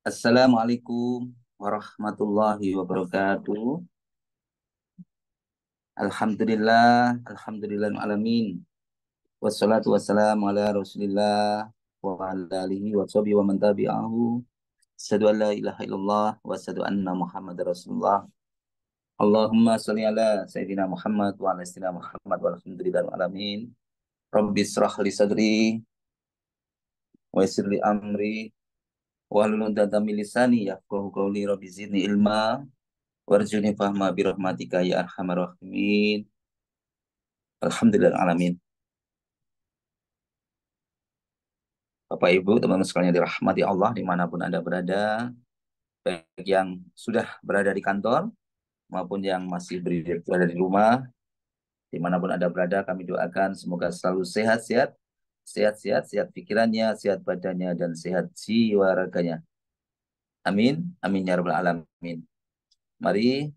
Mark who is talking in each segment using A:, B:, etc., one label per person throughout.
A: Assalamualaikum warahmatullahi wabarakatuh. Alhamdulillah alamin. Wassalatu wassalamu ala Rasulillah wa ala alihi wa sahbihi wa man tabi'ahu. Asyhadu an la ilaha illallah wa asyhadu anna Muhammadar Rasulullah. Allahumma shalli ala sayyidina Muhammad wa ala sayyidina Muhammad walhamdulillah alamin. Rabbi israh li sadri wa yassir li amri wa hlul 'uqdatam min lisani yafqahu qawli. Rabbi zidni ilma warjuni fahma birahmatika ya arhamar rahimin. Alhamdulillah alamin. Bapak Ibu, teman-teman sekalian yang dirahmati Allah dimanapun Anda berada, baik yang sudah berada di kantor maupun yang masih berada di rumah, dimanapun Anda berada, kami doakan semoga selalu sehat-sehat, sehat-sehat, sehat pikirannya, sehat badannya, dan sehat jiwa raganya. Amin, amin ya rabbal alamin. Mari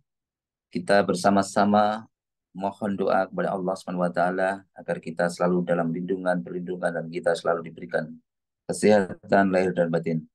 A: kita bersama-sama mohon doa kepada Allah Subhanahu wa taala agar kita selalu dalam lindungan, perlindungan, dan kita selalu diberikan kesehatan lahir dan batin.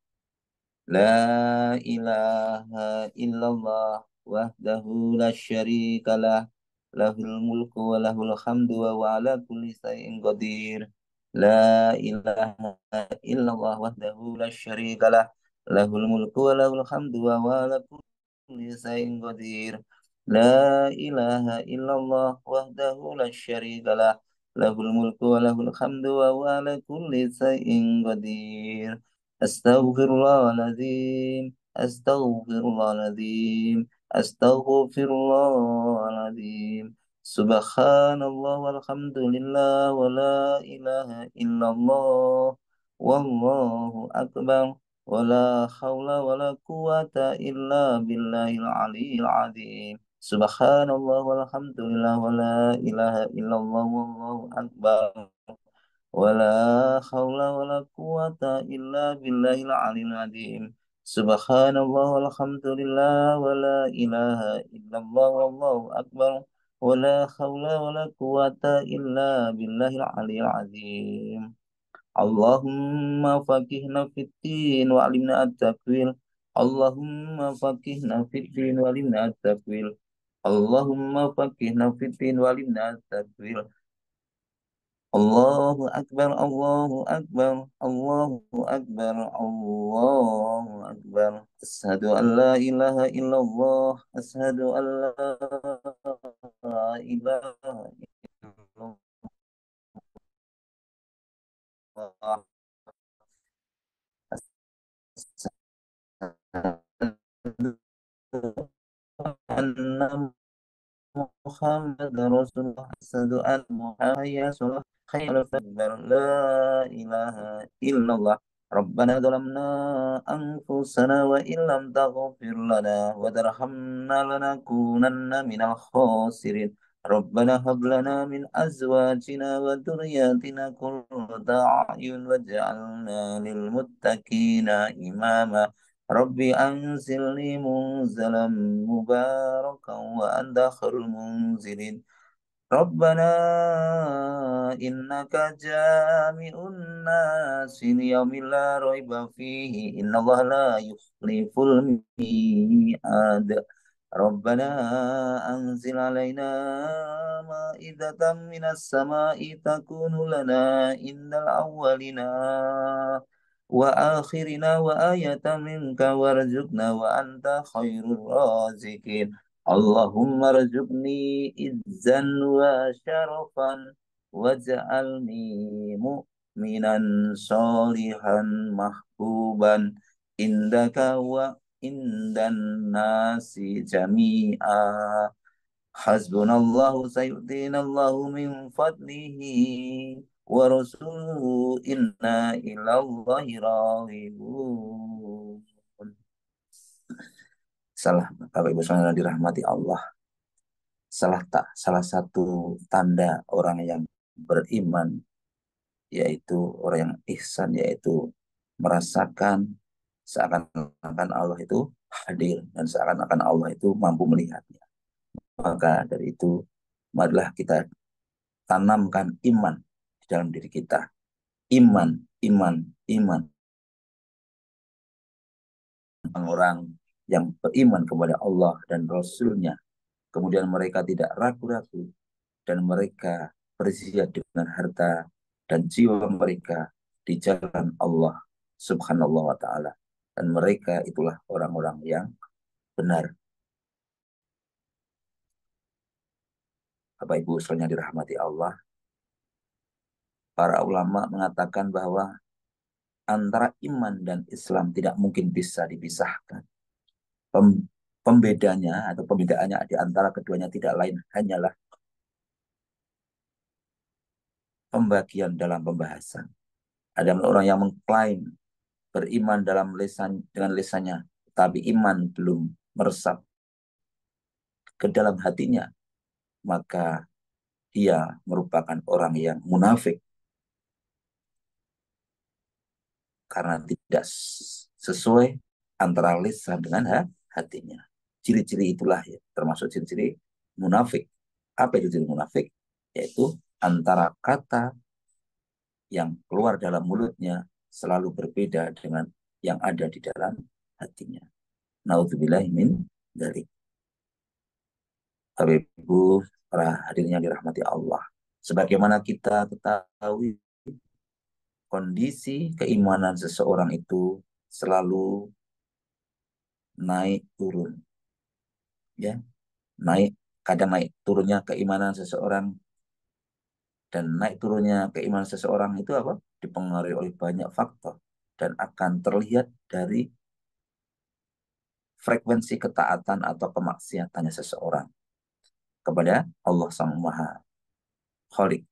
A: La ilaha illallah wahdahu la syarikalah lahul mulku wa lahul hamdu wa ala kulli syai'in qadir. La ilaha illallah wahdahu la syarikalah lahul mulku wa lahul hamdu wa ala kulli syai'in qadir. La ilaha illallah wahdahu la syarikalah lahul mulku wa lahul hamdu wa ala kulli syai'in qadir. Astaghfirullahaladzim, astaghfirullahaladzim, astaghfirullahaladzim. Subhanallah walhamdulillah wa la ilaha illallah. Wallahu akbar. Wa la hawla wa la quwata illa billahil aliyyil azim. Subhanallah walhamdulillah wa la ilaha illallah. Wallahu akbar. Wala haula wala quwata illa billahil aliyil azim. Subhanallah walhamdulillah wala ilaha illallah wallahu akbar. Wala haula wala quwata illa billahil aliyil azim. Allahumma faqihna fid din wa alimna at-takwil. Allahumma faqihna fid din wa alimna at-takwil. Allahumma faqihna fid din wa alimna at-takwil. Allahu Akbar, Allahu Akbar, Allahu Akbar, Allahu Akbar. Asyhadu an la ilaha illallah, asyhadu an la ilaha illallah, asyhadu anna Muhammad Rasulullah, asyhadu anna Muhammad Rasulullah. Khairul akbar, la ilaha illallah. Rabbana zalamna anfusana wa illam taghfir lana wa tarhamna lanakunanna minal khasirin. Rabbana hab lana min azwajina wa dhurriyyatina qurrata a'yun waj'alna lil muttaqina imama. Rabbi anzilni munzalan mubarakan wa anta khairul munzilin. Rabbana innaka jami'un nasi liyaumin la raiba fihi innallaha la yukhliful mi'ad. Rabbana anzil alaina ma'idatan minas sama'i takunu lana indal awwalina wa akhirina wa ayatan minka warzuqna wa anta khairur razikin. Allahumma rzuqni izzan wa syarafan waj'alni mu'minan solihan mahbuban indaka wa indan nasi jami'a. Hasbunallahu sayyidinallahu min fadlihi wa rasuluhu inna ilallahi raghibun. Salah Bapak Ibu sekalian dirahmati Allah. Salah tak salah satu tanda orang yang beriman yaitu orang yang ihsan, yaitu merasakan seakan-akan Allah itu hadir dan seakan-akan Allah itu mampu melihatnya. Maka dari itu marilah kita tanamkan iman di dalam diri kita. Iman, iman, iman. orang yang beriman kepada Allah dan Rasul-Nya, kemudian mereka tidak ragu-ragu dan mereka berjihad dengan harta dan jiwa mereka di jalan Allah Subhanahu wa taala, dan mereka itulah orang-orang yang benar. Bapak Ibu sekalian dirahmati Allah, para ulama mengatakan bahwa antara iman dan Islam tidak mungkin bisa dipisahkan. Pembedanya atau pembedaannya di antara keduanya tidak lain hanyalah pembagian dalam pembahasan. Ada orang yang mengklaim beriman dalam lisan dengan lisannya, tapi iman belum meresap ke dalam hatinya, maka dia merupakan orang yang munafik karena tidak sesuai antara lisan dengan hatinya. Ciri-ciri itulah ya, termasuk ciri-ciri munafik. Apa itu ciri munafik? Yaitu antara kata yang keluar dalam mulutnya selalu berbeda dengan yang ada di dalam hatinya. Naudzubillahi min dzalik. Bapak Ibu, para hadirin yang dirahmati Allah. Sebagaimana kita ketahui, kondisi keimanan seseorang itu selalu naik turun. Ya, naik, kadang naik turunnya keimanan seseorang, dan naik turunnya keimanan seseorang itu apa? Dipengaruhi oleh banyak faktor dan akan terlihat dari frekuensi ketaatan atau kemaksiatannya seseorang kepada Allah Sang Maha Khalik.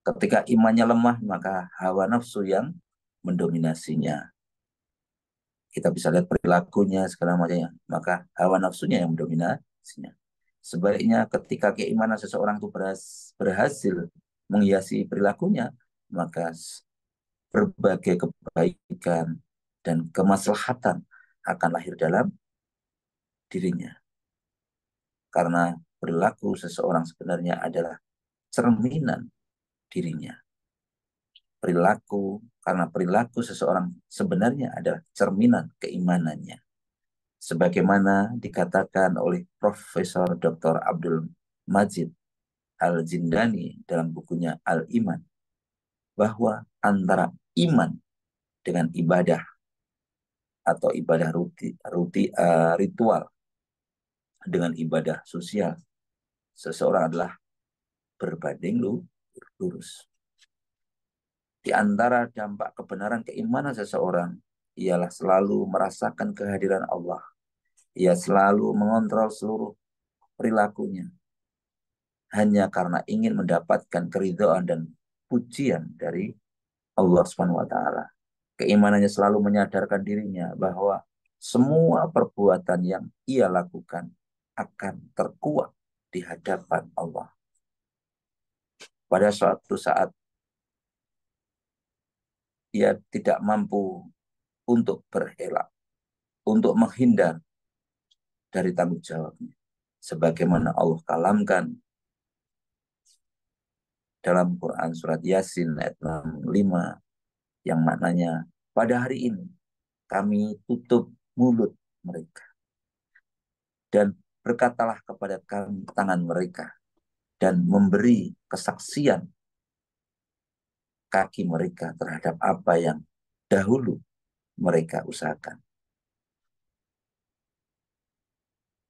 A: Ketika imannya lemah, maka hawa nafsu yang mendominasinya. Kita bisa lihat perilakunya, segala macamnya. Maka hawa nafsunya yang mendominasinya. Sebaliknya, ketika keimanan seseorang itu berhasil menghiasi perilakunya, maka berbagai kebaikan dan kemaslahatan akan lahir dalam dirinya. Karena perilaku seseorang sebenarnya adalah cerminan dirinya. Karena perilaku seseorang sebenarnya adalah cerminan keimanannya. Sebagaimana dikatakan oleh Profesor Dr. Abdul Majid Al-Jindani dalam bukunya Al-Iman, bahwa antara iman dengan ibadah atau ibadah ritual dengan ibadah sosial seseorang adalah berbanding lurus. Di antara dampak kebenaran keimanan seseorang ialah selalu merasakan kehadiran Allah. Ia selalu mengontrol seluruh perilakunya hanya karena ingin mendapatkan keridhaan dan pujian dari Allah Subhanahu wa taala. Keimanannya selalu menyadarkan dirinya bahwa semua perbuatan yang ia lakukan akan terkuak di hadapan Allah. Pada suatu saat ia tidak mampu untuk berelak, untuk menghindar dari tanggung jawabnya. Sebagaimana Allah kalamkan dalam Quran surat Yasin ayat 65, yang maknanya, pada hari ini kami tutup mulut mereka dan berkatalah kepada kami tangan mereka, dan memberi kesaksian kaki mereka terhadap apa yang dahulu mereka usahakan.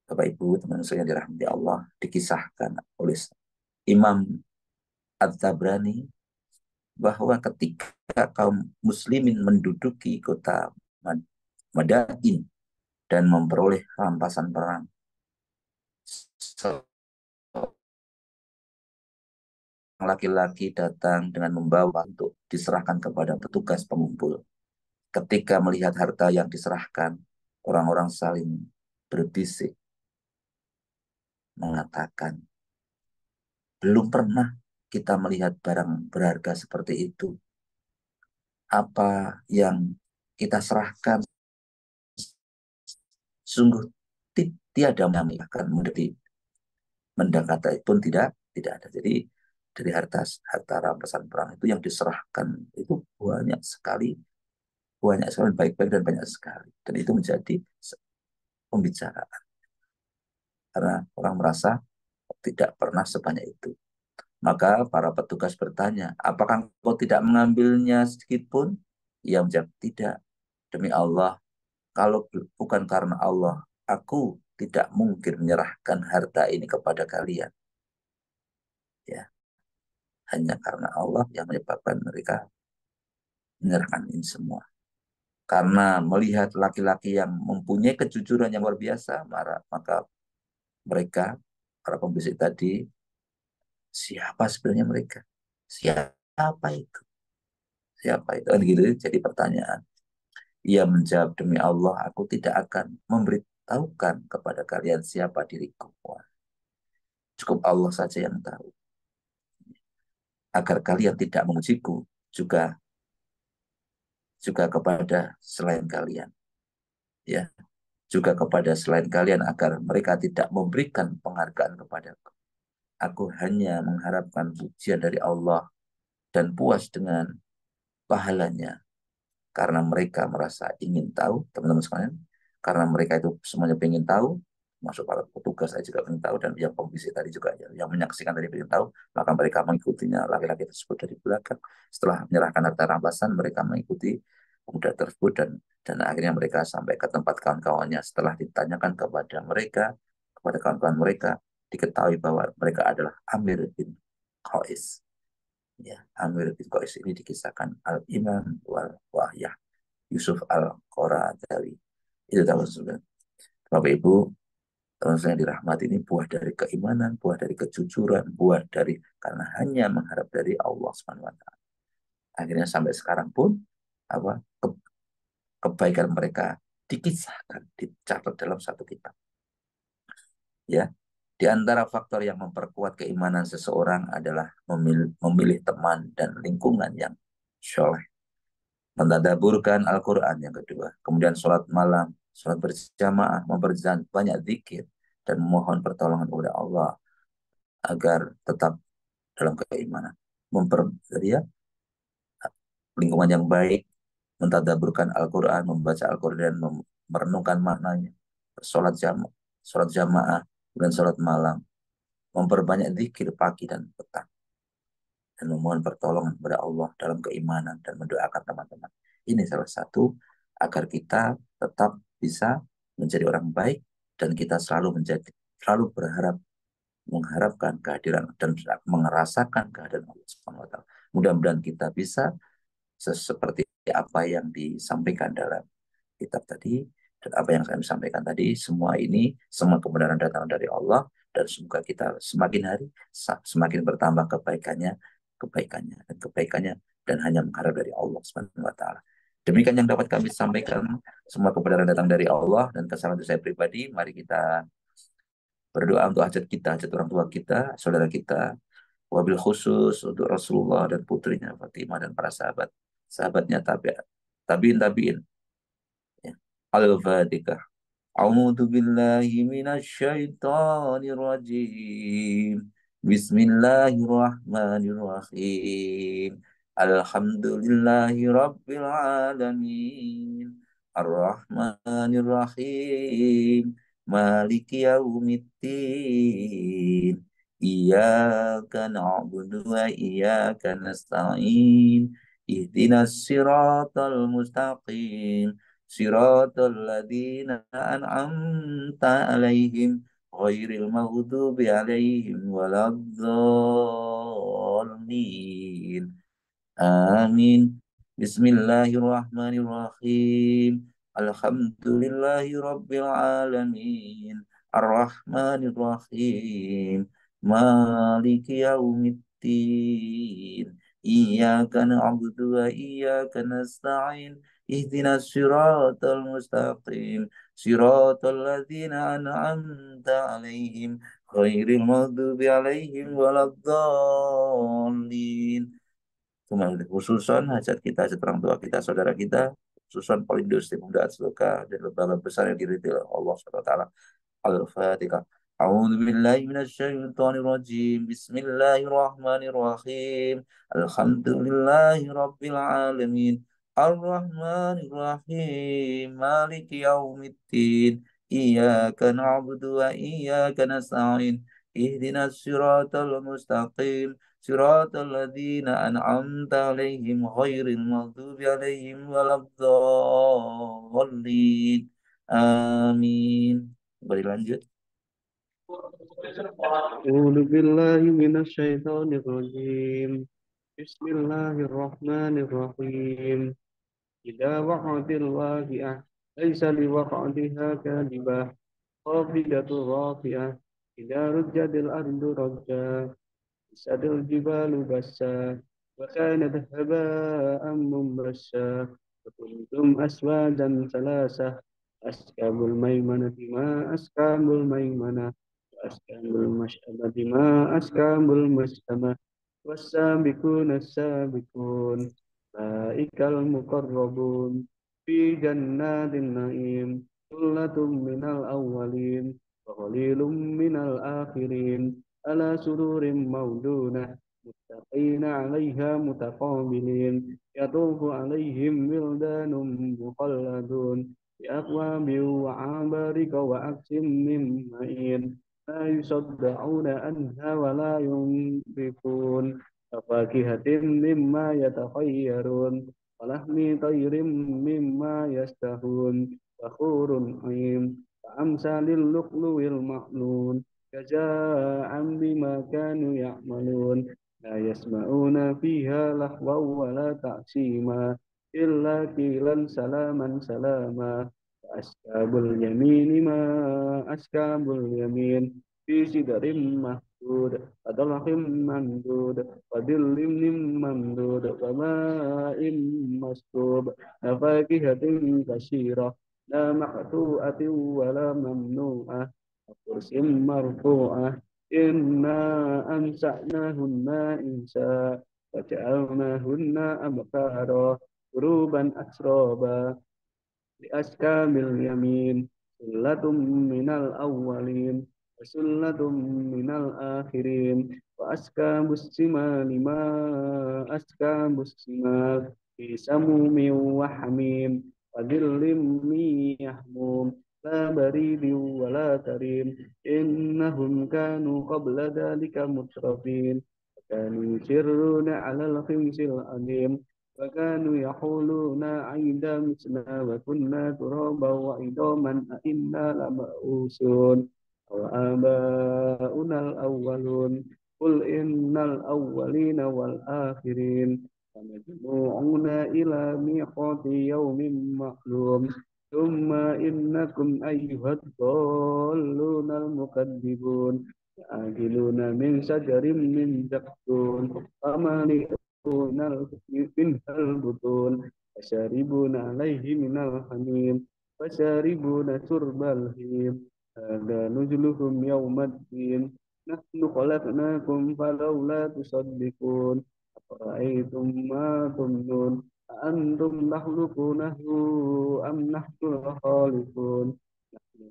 A: Bapak Ibu, teman saya yang dirahmati Allah, dikisahkan oleh Imam At-Tabrani bahwa ketika kaum muslimin menduduki kota Madain dan memperoleh rampasan perang, laki-laki datang dengan membawa untuk diserahkan kepada petugas pengumpul. Ketika melihat harta yang diserahkan, orang-orang saling berbisik mengatakan, belum pernah kita melihat barang berharga seperti itu. Apa yang kita serahkan sungguh tiada yang akan mendekati pun tidak ada. Jadi dari harta rampasan perang itu yang diserahkan itu banyak sekali banyak sekali, baik-baik dan banyak sekali. Dan itu menjadi pembicaraan. Karena orang merasa tidak pernah sebanyak itu. Maka para petugas bertanya, apakah engkau tidak mengambilnya sedikit pun? Ia menjawab, tidak. Demi Allah, kalau bukan karena Allah, aku tidak mungkin menyerahkan harta ini kepada kalian. Ya, hanya karena Allah yang menyebabkan mereka menyerahkan ini semua. Karena melihat laki-laki yang mempunyai kejujuran yang luar biasa, maka mereka, para pembisik tadi, siapa sebenarnya mereka? Siapa itu? Siapa itu? Kan gitu, jadi pertanyaan. Ia menjawab, demi Allah, aku tidak akan memberitahukan kepada kalian siapa diriku. Wah, cukup Allah saja yang tahu. Agar kalian tidak memujiku juga juga kepada selain kalian. Ya, juga kepada selain kalian agar mereka tidak memberikan penghargaan kepadaku. Aku hanya mengharapkan pujian dari Allah dan puas dengan pahalanya karena mereka merasa ingin tahu, teman-teman sekalian, karena mereka itu semuanya ingin tahu, masuk para petugas saya juga ingin tahu, dan yang komisi tadi juga yang menyaksikan tadi ingin tahu, maka mereka mengikutinya laki-laki tersebut dari belakang. Setelah menyerahkan harta rampasan, mereka mengikuti pemuda tersebut dan akhirnya mereka sampai ke tempat kawan-kawannya. Setelah ditanyakan kepada kawan-kawan mereka, diketahui bahwa mereka adalah Amir bin Qais. Ya, Amir bin Qais ini dikisahkan Al-Imam wal Wahyah Yusuf Al-Qaradhawi. Itu teman sudah. Bapak Ibu, teman saya dirahmati, ini buah dari keimanan, buah dari kejujuran, buah dari karena hanya mengharap dari Allah Subhanahu wa taala. Akhirnya sampai sekarang pun apa kebaikan mereka dikisahkan, dicatat dalam satu kitab. Ya, di antara faktor yang memperkuat keimanan seseorang adalah memilih teman dan lingkungan yang soleh. Mentadaburkan Al-Quran yang kedua. Kemudian sholat malam, sholat berjamaah, memperjalan banyak zikir, dan memohon pertolongan kepada Allah agar tetap dalam keimanan. Jadi ya, lingkungan yang baik, mentadaburkan Al-Quran, membaca Al-Quran, merenungkan maknanya, sholat jamaah, dan sholat malam, memperbanyak zikir pagi dan petang, dan memohon pertolongan kepada Allah dalam keimanan dan mendoakan teman-teman. Ini salah satu agar kita tetap bisa menjadi orang baik dan kita selalu berharap mengharapkan kehadiran dan merasakan kehadiran Allah Subhanahu wa taala. Mudah-mudahan kita bisa seperti apa yang disampaikan dalam kitab tadi dan apa yang saya sampaikan tadi, semua kebenaran datang dari Allah, dan semoga kita semakin hari semakin bertambah kebaikannya dan hanya mengharap dari Allah Subhanahu wa taala. Demikian yang dapat kami sampaikan. Semua kebenaran datang dari Allah dan kesalahan itu saya pribadi. Mari kita berdoa untuk hajat kita, hajat orang tua kita, saudara kita, wabil khusus untuk Rasulullah dan putrinya Fatimah dan para sahabatnya tabiin tabiin. Ya. Al-Fatihah. A'udzu billahi minasy syaithanir rajim. Bismillahirrahmanirrahim. Alhamdulillahi rabbil alamin. Ar-Rahmanir Rahim. Maliki yaumiddin. Iyyaka na'budu wa iyyaka nasta'in. Ihdinas siratal mustaqim. Siratal ladzina an'amta alaihim ghairil maghdubi alaihim waladdallin. Amin. Bismillahirrahmanirrahim. Alhamdulillahi rabbil alamin. Ar-Rahmanir Rahim. Maliki yaumiddin. Iyyaka na'budu wa iyyaka nasta'in. Ihdinas siratal mustaqim. Siratal ladzina an'amta alaihim ghairil maghdubi alaihim waladdallin. Khususan hajat kita, hajat orang tua kita, saudara kita, khususan Polindo Pemuda Asloka dan lembaga besar yang diridhoi oleh Allah SWT. Al-Fatihah. A'udzu billahi minasyaitonir rajim. Bismillahirrahmanirrahim. Alhamdulillahi rabbil alamin. Ar-Rahmanir-Rahim. Maliki yaumiddin. Iyyaka na'budu wa iyyaka nasta'in. Ihdinas siratal mustaqim. Siratal ladzina an'amta 'alaihim ghairil maghdubi 'alaihim waladdallin. Amin. Beri lanjut.
B: أعوذ بالله من الشيطان الرجيم. بسم الله الرحمن الرحيم. إذا وقعت الواقعة ليس لوقعتها كاذبة خافضة رافعة إذا رجت الأرض رجا وسط الجبال بسا وكانت هباء منبسا وكنتم أزواجا ثلاثة أصحاب الميمنة ما أصحاب الميمنة وأصحاب المشأمة ما أصحاب المشأمة والسابقون السابقون أولئك المقربون في جنات النعيم ثلة من الأولين وقليل من الآخرين على سرور موضونة متقين عليها متقابلين يطوف عليهم ولدان مخلدون بأكواب وعبارك وأكس من معين لا يصدعون عنها ولا ينبقون وفاكهة مما يتخيرون ولحم طير مما يشتهون وحور عين كأمثال اللؤلؤ المكنون جزاء بما كانوا يعملون لا يسمعون فيها لغوا ولا تأثيما إلا قيلا سلاما سلاما وأصحاب اليمين ما أصحاب اليمين في سدر مهدود وطلح ممدود وظل ممدود وماء مسكوب وفاكهة كثيرة لا مقطوعة ولا ممنوعة وفرش مرفوعة إنا أنشأناهن إنشاء وجعلناهن أبكارا عربا أترابا لأصحاب اليمين ثلة من الأولين وثلة من الآخرين وأصحاب الشمال ما أصحاب الشمال في سموم وحميم وظل من يحموم لا بريد ولا كريم إنهم كانوا قبل ذلك مترفين وكانوا يصرون على الخمس الأليم وكانوا يقولون أئذا متنا وكنا ترابا وعظاما أئنا لمبعوثون أو آباؤنا الأولون قل إن الأولين والآخرين لمجموعون إلى ميقات يوم معلوم ثم إنكم أيها الضالون المكذبون آكلون من شجر من زقوم فمالئون منها البطون فشاربون عليه من الحميم فشاربون شرب الهيم هذا نزلهم يوم الدين نحن خلقناكم فلولا تصدقون أفرأيتم ما تمنون أأنتم تخلقونه أم نحن الخالقون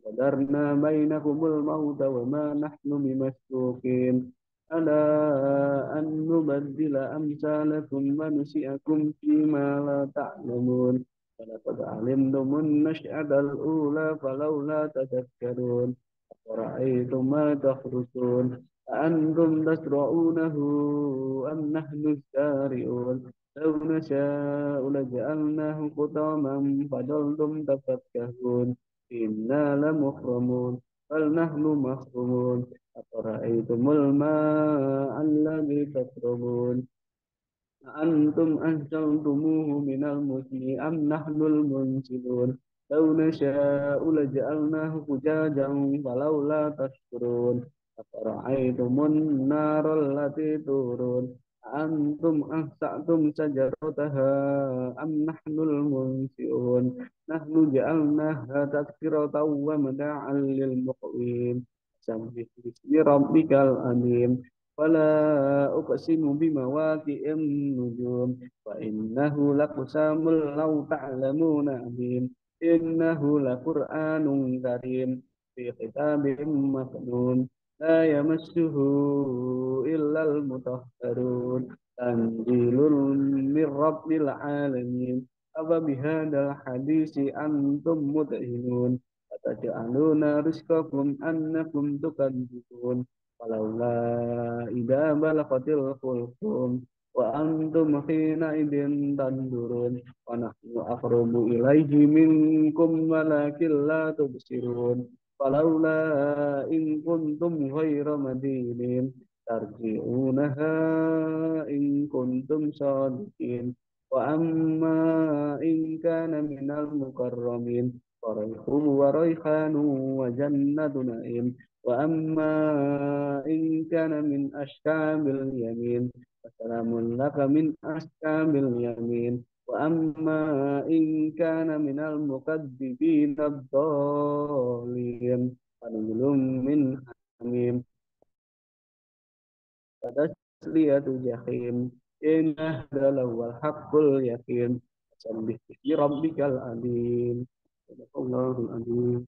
B: قدرنا بينكم الموت وما نحن بمسبوقين ألا أن نبدل أمثالكم ونسئكم فيما لا تعلمون ولقد علمتم النشأة الأولى فلولا تذكرون أفرأيتم ما تخرجون أأنتم تزرعونه أم نحن الزارعون لو نشاء لجعلناه حطاما فظلتم تفكهون إنا لمحرمون بل نحن محرومون أفرأيتم الماء الذي تشربون أأنتم أنزلتموه من المزن أم نحن المنزلون لو نشاء لجعلناه فجاجا فلولا تشكرون أفرأيتم النار التي تورون أأنتم أنشأتم شجرتها أم نحن المنشئون نحن جعلناها تذكرة ومتاعا للمقوين سبح باسم ربك العظيم ولا أقسم بمواقع النجوم وإنه لقسم لو تعلمون عظيم إنه لقرآن كريم في كتاب مكنون لا يمسه إلا المطهرون تنزيل من رب العالمين أفبهذا الحديث أنتم مدهنون أتجعلون رزقكم أنكم تكذبون ولولا إذا بلغت الحلقوم وأنتم حينئذ تنظرون ونحن أقرب إليه منكم ولكن لا تبصرون فلولا إن كنتم غير مدينين ترجعونها إن كنتم صادقين وأما إن كان من المكرمين فريح وريحان وجنة نعيم وأما إن كان من أشكام اليمين فسلام لك من أشكام اليمين وأما إن كان من المكذبين الضالين فنزل من حميم وتسلية جحيم إن هذا لهو الحق اليقين فسبح باسم ربك العظيم صدق الله العظيم